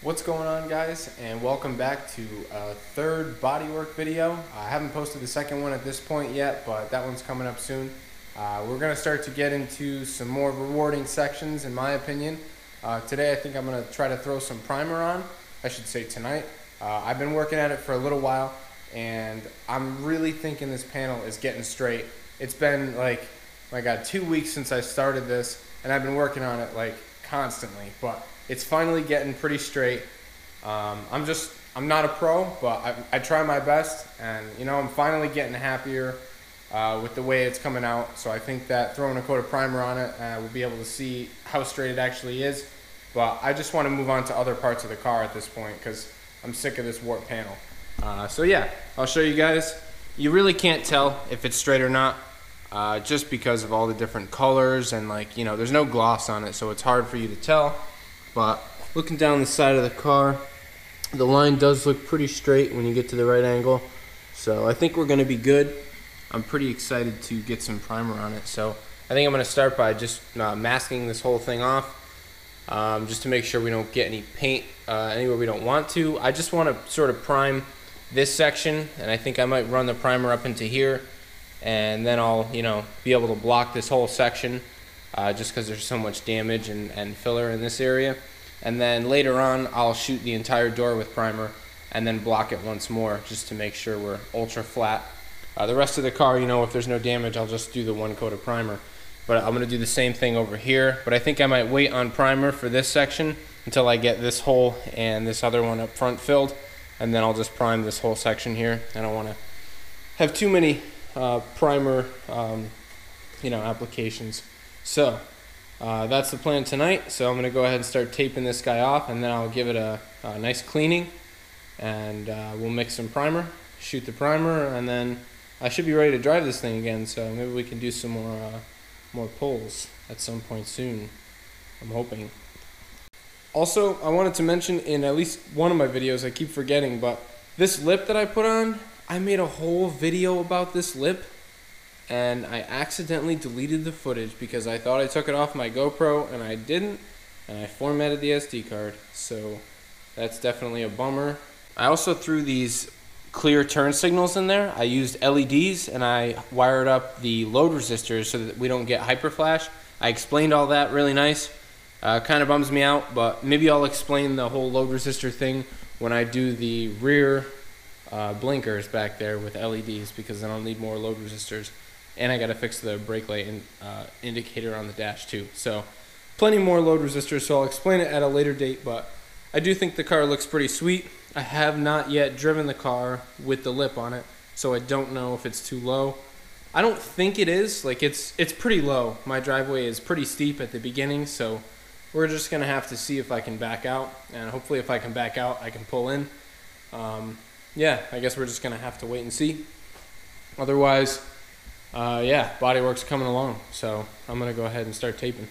What's going on, guys, and welcome back to a third bodywork video. I haven't posted the second one at this point yet, but that one's coming up soon. We're going to start to get into some more rewarding sections, in my opinion. Today I think I'm going to try to throw some primer on. I should say tonight. I've been working at it for a little while, and I'm really thinking this panel is getting straight. It's been like, oh my God, 2 weeks since I started this, and I've been working on it like constantly, but it's finally getting pretty straight. I'm not a pro, but I try my best, and I'm finally getting happier with the way it's coming out. So I think that throwing a coat of primer on it, we'll be able to see how straight it actually is. But I just want to move on to other parts of the car at this point because I'm sick of this warped panel. So yeah, I'll show you guys. You really can't tell if it's straight or not, just because of all the different colors and there's no gloss on it, so it's hard for you to tell. But looking down the side of the car, the line does look pretty straight when you get to the right angle. So I think we're going to be good. I'm pretty excited to get some primer on it. So I think I'm going to start by just masking this whole thing off, just to make sure we don't get any paint anywhere we don't want to. I just want to sort of prime this section, and I think I might run the primer up into here, and then I'll be able to block this whole section. Just because there's so much damage and filler in this area. And then later on, I'll shoot the entire door with primer and then block it once more just to make sure we're ultra flat. The rest of the car, if there's no damage, I'll just do the one coat of primer. But I'm going to do the same thing over here. But I think I might wait on primer for this section until I get this hole and this other one up front filled. And then I'll just prime this whole section here. I don't want to have too many primer applications. So that's the plan tonight. So I'm going to go ahead and start taping this guy off, and then I'll give it a nice cleaning, and we'll mix some primer, shoot the primer, and then I should be ready to drive this thing again. So maybe we can do some more pulls at some point soon, I'm hoping. Also, I wanted to mention in at least one of my videos, I keep forgetting, but this lip that I put on, I made a whole video about this lip, and I accidentally deleted the footage because I thought I took it off my GoPro and I didn't, and I formatted the SD card, so that's definitely a bummer. I also threw these clear turn signals in there. I used LEDs and I wired up the load resistors so that we don't get hyperflash. I explained all that really nice. Kind of bums me out, but maybe I'll explain the whole load resistor thing when I do the rear blinkers back there with LEDs, because then I'll need more load resistors. And I got to fix the brake light indicator on the dash too. So plenty more load resistors, so I'll explain it at a later date, but I do think the car looks pretty sweet. I have not yet driven the car with the lip on it, so I don't know if it's too low. I don't think it is. It's pretty low. My driveway is pretty steep at the beginning, so we're just going to have to see if I can back out, and hopefully if I can back out, I can pull in. Yeah, I guess we're just going to have to wait and see. Otherwise, yeah, bodywork's coming along, so I'm going to go ahead and start taping.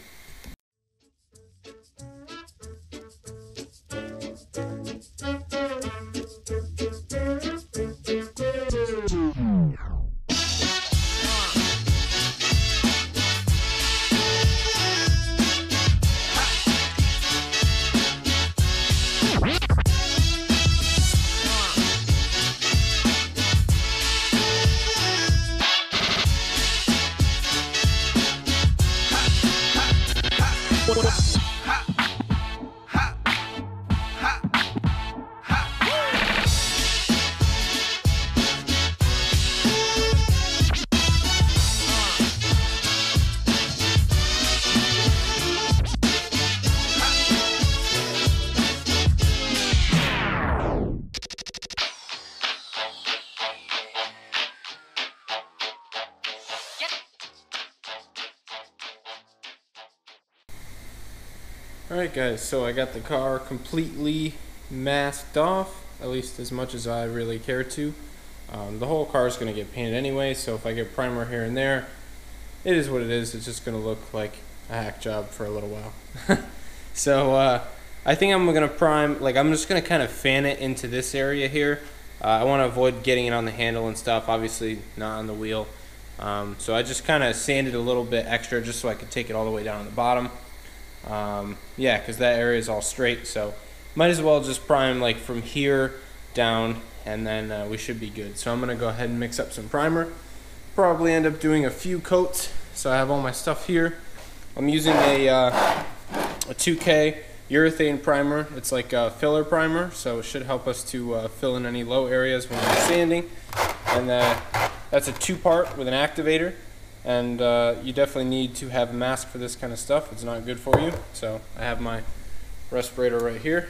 Alright guys, so I got the car completely masked off, at least as much as I really care to. The whole car is going to get painted anyway, so if I get primer here and there, it is what it is. It's just going to look like a hack job for a little while. So I think I'm going to prime, I'm just going to kind of fan it into this area here. I want to avoid getting it on the handle and stuff, obviously not on the wheel. So I just kind of sanded a little bit extra just so I could take it all the way down to the bottom. Yeah, because that area is all straight, so might as well just prime like from here down, and then we should be good. So I'm gonna go ahead and mix up some primer. Probably end up doing a few coats. So I have all my stuff here. I'm using a 2K urethane primer. It's like a filler primer, so it should help us to fill in any low areas when we're sanding. And that's a 2-part with an activator. And you definitely need to have a mask for this kind of stuff. It's not good for you. So I have my respirator right here.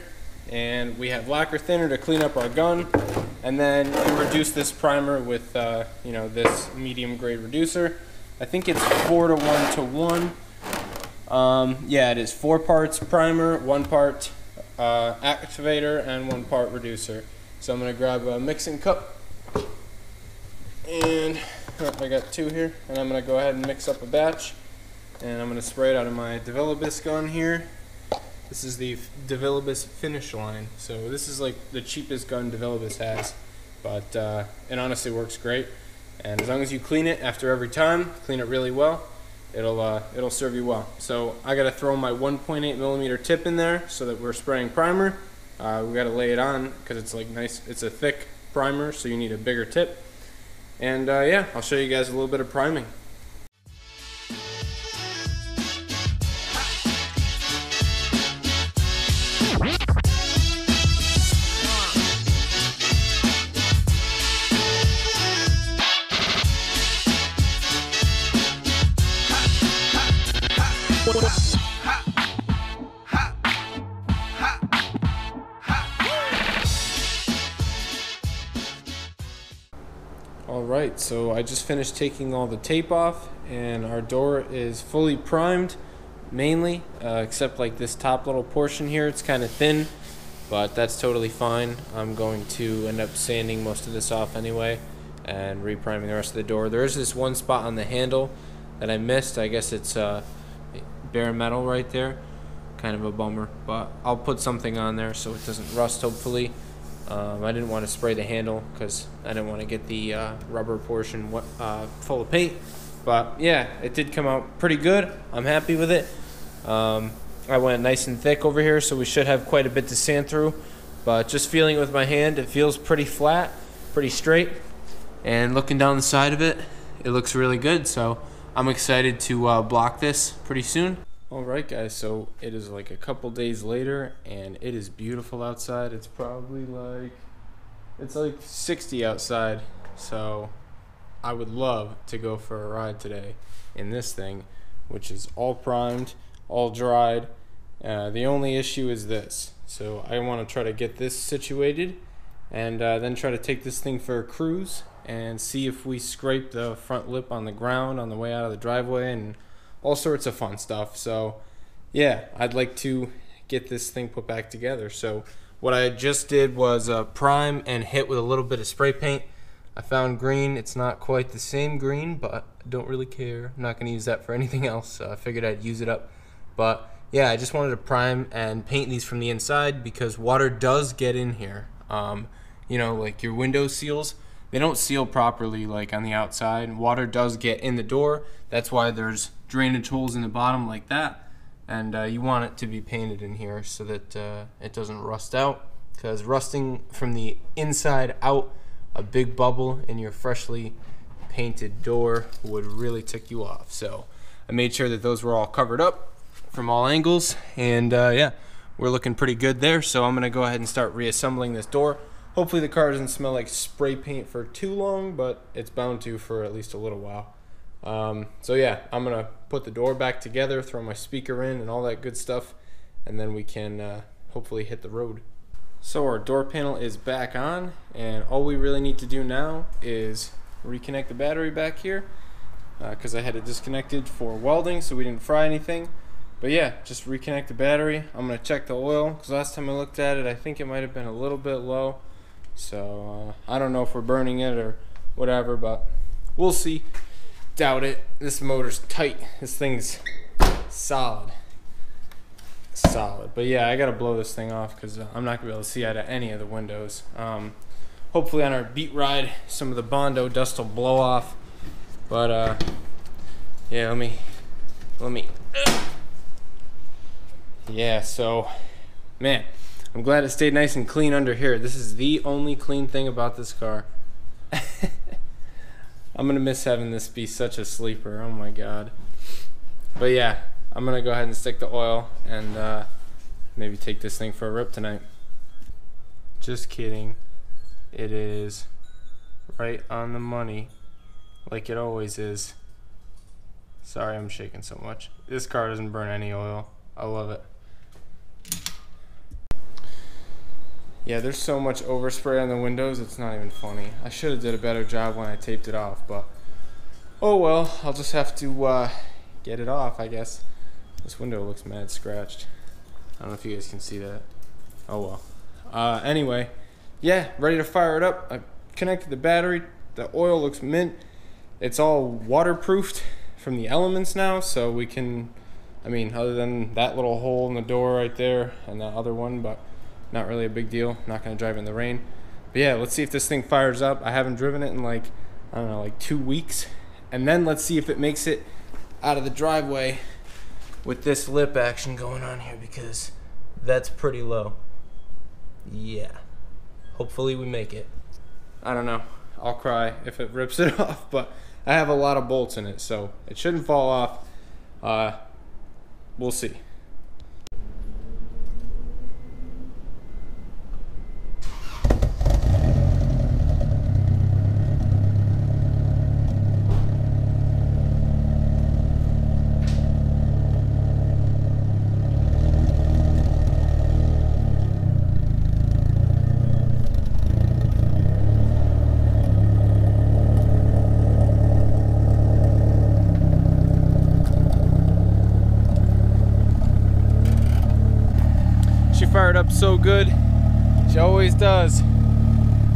And we have lacquer thinner to clean up our gun. And then you reduce this primer with you know, this medium grade reducer. I think it's 4 to 1 to 1. Yeah, it is 4 parts primer, 1 part activator, and 1 part reducer. So I'm gonna grab a mixing cup, and I got 2 here, and I'm gonna go ahead and mix up a batch, and I'm gonna spray it out of my DeVilbiss gun here. This is the DeVilbiss Finish line. So this is like the cheapest gun DeVilbiss has, but it honestly works great. And as long as you clean it after every time, clean it really well, it'll serve you well. So I gotta throw my 1.8mm tip in there so that we're spraying primer. We gotta lay it on because it's like nice. It's a thick primer, so you need a bigger tip. And yeah, I'll show you guys a little bit of priming. Alright, so I just finished taking all the tape off, and our door is fully primed, mainly, except like this top little portion here. It's kind of thin, but that's totally fine. I'm going to end up sanding most of this off anyway and repriming the rest of the door. There is this one spot on the handle that I missed. I guess it's bare metal right there. Kind of a bummer, but I'll put something on there so it doesn't rust, hopefully. I didn't want to spray the handle because I didn't want to get the rubber portion full of paint. But yeah, it did come out pretty good. I'm happy with it. I went nice and thick over here, so we should have quite a bit to sand through. But just feeling it with my hand, it feels pretty flat, pretty straight. And looking down the side of it, it looks really good. So I'm excited to block this pretty soon. Alright guys, so it is like a couple days later, and it is beautiful outside. It's probably like, it's like 60 outside, so I would love to go for a ride today in this thing, which is all primed, all dried. The only issue is this, so I want to try to get this situated, and then try to take this thing for a cruise and see if we scrape the front lip on the ground on the way out of the driveway, and all sorts of fun stuff. So yeah, I'd like to get this thing put back together. So what I just did was prime and hit with a little bit of spray paint. I found green. It's not quite the same green, but I don't really care. I'm not going to use that for anything else, so I figured I'd use it up. But yeah, I just wanted to prime and paint these from the inside because water does get in here. You know, like your window seals, they don't seal properly like on the outside. Water does get in the door. That's why there's drainage holes in the bottom like that, and you want it to be painted in here so that it doesn't rust out, because rusting from the inside out, a big bubble in your freshly painted door would really tick you off. So I made sure that those were all covered up from all angles, and yeah, we're looking pretty good there. So I'm gonna go ahead and start reassembling this door. Hopefully the car doesn't smell like spray paint for too long, but it's bound to for at least a little while. So yeah, I'm gonna put the door back together, throw my speaker in and all that good stuff, and then we can hopefully hit the road. So our door panel is back on, and all we really need to do now is reconnect the battery back here, because I had it disconnected for welding so we didn't fry anything. But yeah, just reconnect the battery. I'm gonna check the oil because last time I looked at it, I think it might have been a little bit low. So I don't know if we're burning it or whatever, but we'll see. Doubt it. This motor's tight. This thing's solid. But yeah, I gotta blow this thing off because I'm not gonna be able to see out of any of the windows. Hopefully on our beat ride, some of the Bondo dust will blow off. But yeah, let me. Yeah, so man, I'm glad it stayed nice and clean under here. This is the only clean thing about this car. I'm gonna miss having this be such a sleeper. Oh my god. But yeah, I'm gonna go ahead and stick the oil and maybe take this thing for a rip tonight. Just kidding. It is right on the money, like it always is. Sorry I'm shaking so much. This car doesn't burn any oil. I love it. Yeah, there's so much overspray on the windows, it's not even funny. I should have did a better job when I taped it off, but oh well, I'll just have to get it off, I guess. This window looks mad scratched. I don't know if you guys can see that. Oh well. Anyway, yeah, ready to fire it up. I connected the battery. The oil looks mint. It's all waterproofed from the elements now, so we can, I mean, other than that little hole in the door right there and that other one, but not really a big deal. Not gonna drive in the rain. But yeah, let's see if this thing fires up. I haven't driven it in like, I don't know, like 2 weeks. And then let's see if it makes it out of the driveway with this lip action going on here, because that's pretty low. Yeah. Hopefully we make it. I don't know. I'll cry if it rips it off, but I have a lot of bolts in it, so it shouldn't fall off. We'll see. Fired up so good. She always does,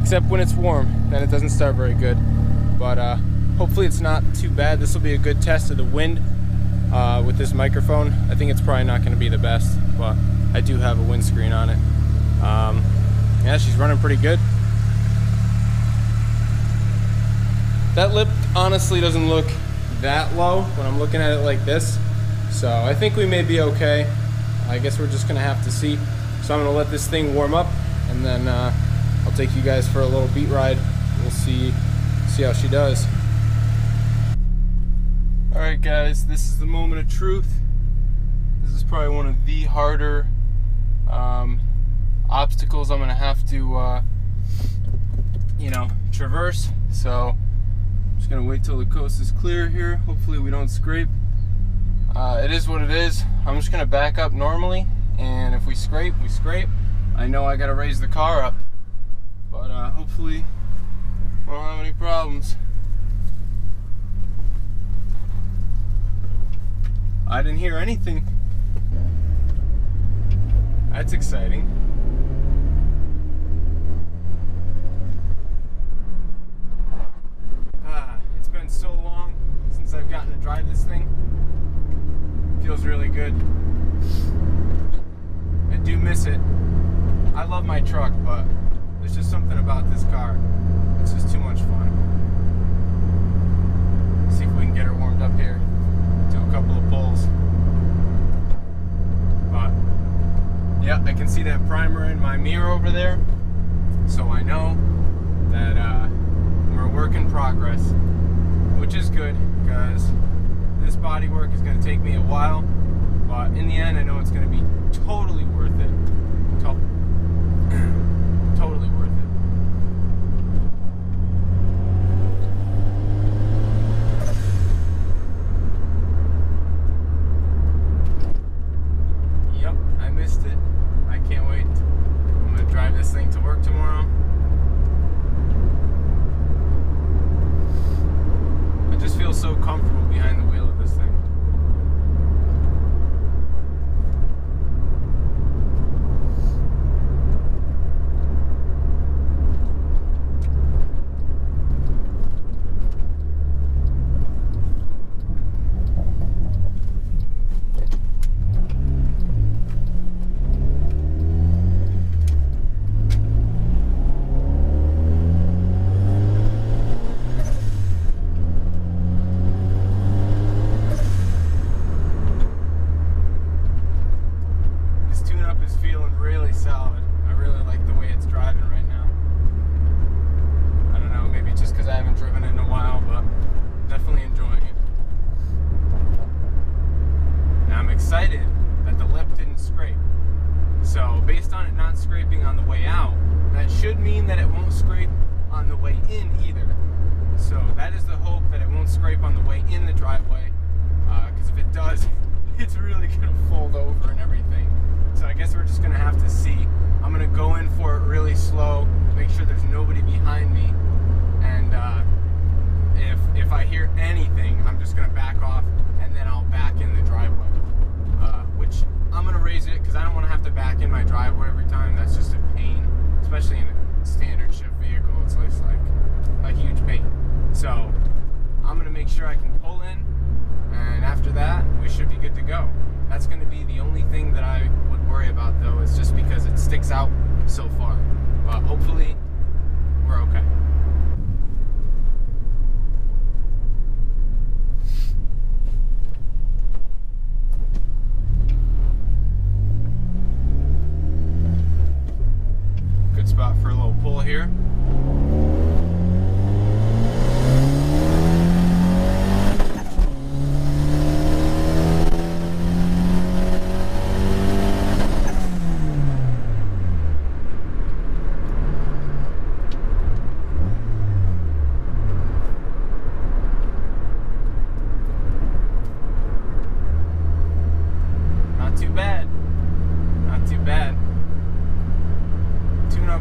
except when it's warm, then it doesn't start very good. But hopefully it's not too bad. This will be a good test of the wind with this microphone. I think it's probably not going to be the best, but I do have a windscreen on it. Yeah, she's running pretty good. That lip honestly doesn't look that low when I'm looking at it like this, so I think we may be okay. I guess we're just gonna have to see. So I'm gonna let this thing warm up, and then I'll take you guys for a little beat ride. We'll see how she does. All right, guys, this is the moment of truth. This is probably one of the harder obstacles I'm gonna have to, you know, traverse. So I'm just gonna wait till the coast is clear here. Hopefully we don't scrape. It is what it is. I'm just gonna back up normally, and if we scrape, we scrape. I know I gotta raise the car up, but hopefully we won't have any problems. I didn't hear anything. That's exciting. It's been so long since I've gotten to drive this thing. Feels really good. I do miss it. I love my truck, but there's just something about this car. It's just too much fun. See if we can get her warmed up here. Do a couple of pulls. But yeah, I can see that primer in my mirror over there, so I know that we're a work in progress, which is good, because this body work is going to take me a while, but in the end I know it's going to be totally worth it. Totally worth it. Yep, I missed it. I can't wait. I'm going to drive this thing to work tomorrow. I just feel so comfortable behind the wheel of this thing. scrape on the way in either. So that is the hope, that it won't scrape on the way in the driveway, because if it does, it's really going to fold over and everything. So I guess we're just going to have to see. I'm going to go in for it really slow, make sure there's nobody behind me, and if I hear anything, I'm just going to back off, and then I'll back in the driveway, which I'm going to raise it because I don't want to have to back in my driveway every time. That's just a pain, especially in a standard shift vehicle. It's like a huge pain. So I'm going to make sure I can pull in, and after that, we should be good to go. That's going to be the only thing that I would worry about, though, is just because it sticks out so far. But hopefully, we're okay. Good spot for a little pull here.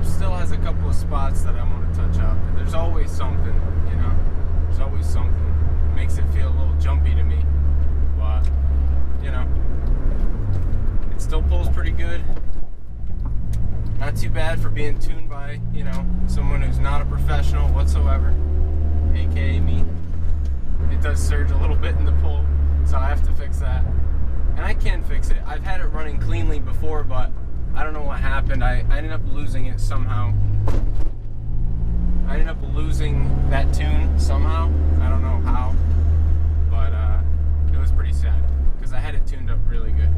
Still has a couple of spots that I want to touch up. There's always something, you know. There's always something. It makes it feel a little jumpy to me, but you know, it still pulls pretty good. Not too bad for being tuned by, you know, someone who's not a professional whatsoever, aka me. It does surge a little bit in the pull, so I have to fix that, and I can fix it. I've had it running cleanly before, but I don't know what happened. I ended up losing it somehow. I ended up losing that tune somehow. I don't know how, but it was pretty sad because I had it tuned up really good.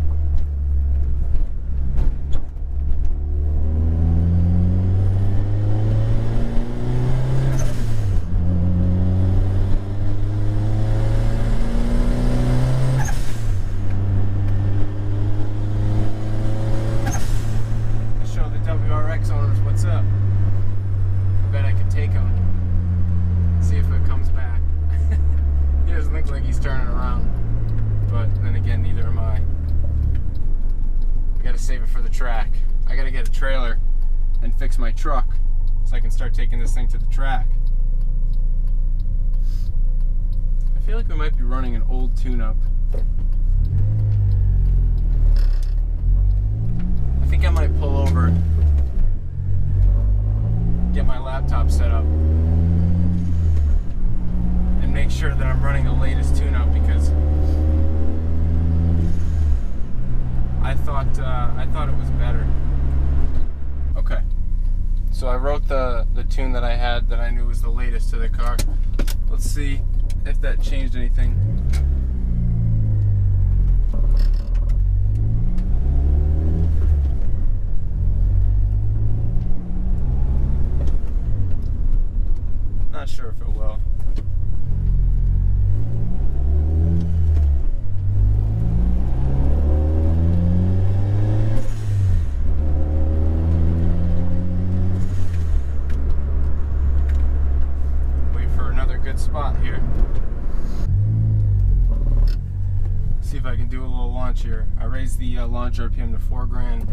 Save it for the track. I gotta get a trailer and fix my truck so I can start taking this thing to the track. I feel like we might be running an old tune-up. I think I might pull over, get my laptop set up, and make sure that I'm running the latest tune-up, because I thought it was better. Okay, so I wrote the tune that I had that I knew was the latest to the car. Let's see if that changed anything. Not sure if it will. Spot here. See if I can do a little launch here. I raised the launch RPM to 4 grand.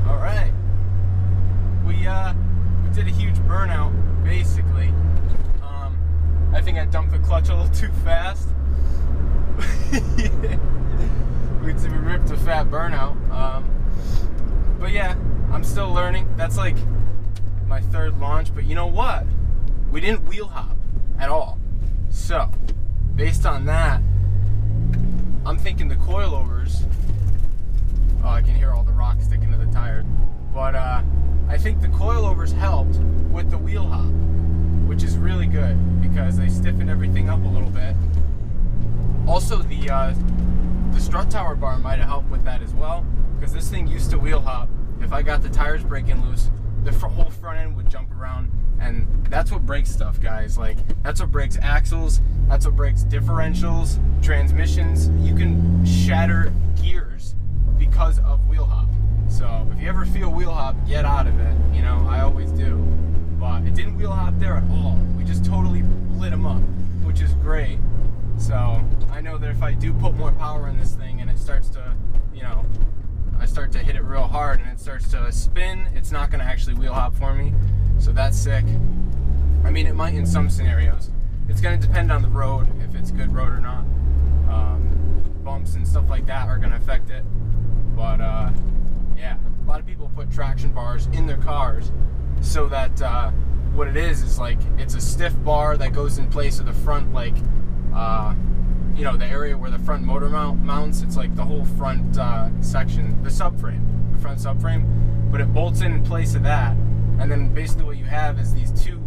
All right. We did a huge burnout, basically. I think I dumped the clutch a little too fast. We ripped a fat burnout. But yeah, I'm still learning. That's like my third launch. But you know what? We didn't wheel hop at all. So, based on that, I'm thinking the coilovers. Oh, I can hear all the rocks sticking to the tires. But I think the coilovers helped with the wheel hop, which is really good because they stiffen everything up a little bit. Also, the strut tower bar might have helped with that as well, because this thing used to wheel hop. If I got the tires breaking loose, the whole front end would jump around, and that's what breaks stuff, guys. Like, that's what breaks axles, that's what breaks differentials, transmissions. You can shatter gears because of wheel hop. So if you ever feel wheel hop, get out of it. You know, I always do. But it didn't wheel hop there at all. We just totally lit them up, which is great. So I know that if I do put more power in this thing and it starts to, you know, I start to hit it real hard and it starts to spin, it's not going to actually wheel hop for me. So that's sick. I mean, it might in some scenarios. It's going to depend on the road, if it's good road or not. Bumps and stuff like that are going to affect it. But yeah, a lot of people put traction bars in their cars so that what it is like, it's a stiff bar that goes in place of the front, like you know, the area where the front motor mounts. It's like the whole front section, the subframe, the front subframe, but it bolts in place of that, and then basically what you have is these two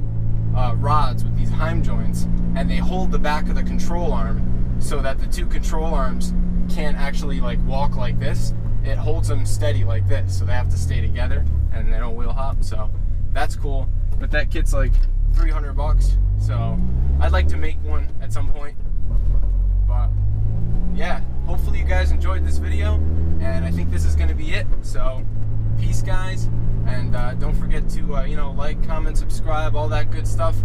rods with these Heim joints, and they hold the back of the control arm so that the two control arms can't actually like walk like this. It holds them steady like this, so they have to stay together and they don't wheel hop. So that's cool, but that kit's like $300, so I'd like to make one at some point. But yeah, hopefully you guys enjoyed this video, and I think this is going to be it. So peace, guys, and don't forget to you know, like, comment, subscribe, all that good stuff.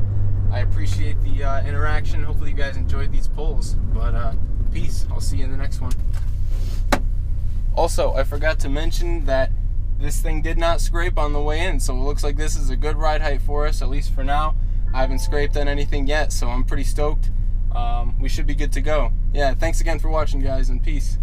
I appreciate the interaction. Hopefully you guys enjoyed these pulls, but peace. I'll see you in the next one. Also, I forgot to mention that this thing did not scrape on the way in, so it looks like this is a good ride height for us, at least for now. I haven't scraped on anything yet, so I'm pretty stoked. We should be good to go. Yeah, thanks again for watching, guys, and peace.